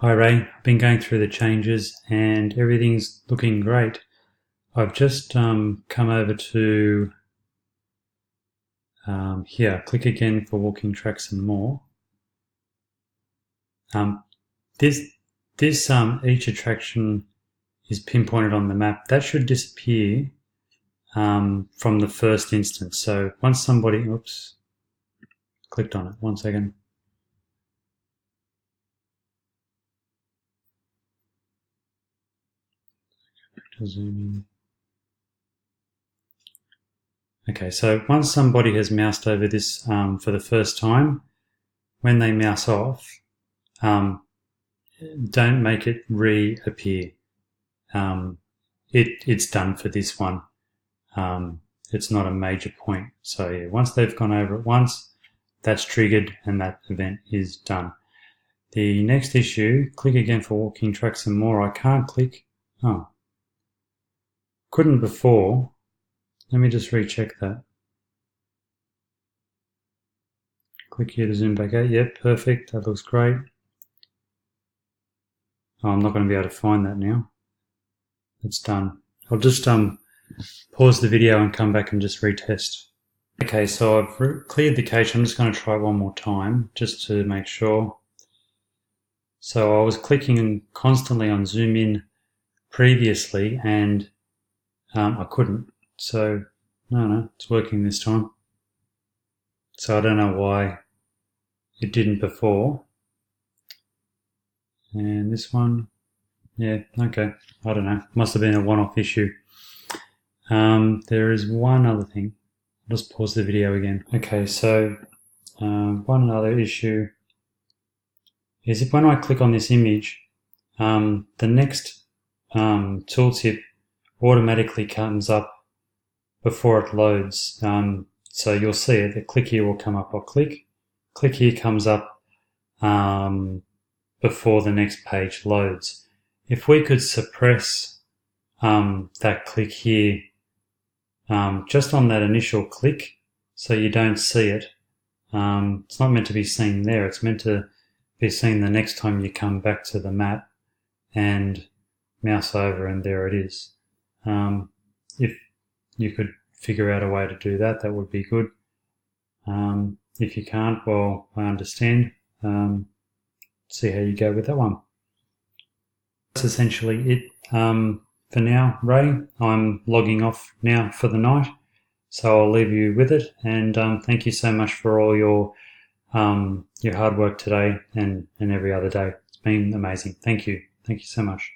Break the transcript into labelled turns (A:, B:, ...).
A: Hi Ray, I've been going through the changes and everything's looking great. I've just come over to here, click again for walking tracks and more. This each attraction is pinpointed on the map. That should disappear from the first instance. So once somebody, oops, clicked on it, 1 second. Zoom in. Okay, so once somebody has moused over this for the first time, when they mouse off, don't make it reappear. It's done for this one. It's not a major point. So yeah, once they've gone over it once, that's triggered and that event is done. The next issue, click again for walking tracks and more. I can't click. Oh, couldn't before. Let me just recheck that. Click here to zoom back out. Yep, perfect. That looks great. Oh, I'm not going to be able to find that now. It's done. I'll just pause the video and come back and just retest. Okay, so I've cleared the cache. I'm just going to try it one more time just to make sure. So I was clicking constantly on zoom in previously and I couldn't. So no, it's working this time. So I don't know why it didn't before. And this one, yeah, okay, I don't know. Must have been a one-off issue. There is one other thing. I'll just pause the video again. Okay, so one other issue is if when I click on this image, the next tooltip automatically comes up before it loads. So you'll see it, the click here will come up. I'll click here comes up before the next page loads. If we could suppress that click here just on that initial click so you don't see it. It's not meant to be seen there, it's meant to be seen the next time you come back to the map and mouse over and there it is. If you could figure out a way to do that, that would be good. If you can't, well, I understand. See how you go with that one. That's essentially it for now, Ray. I'm logging off now for the night, so I'll leave you with it. And thank you so much for all your hard work today and every other day. It's been amazing. Thank you so much.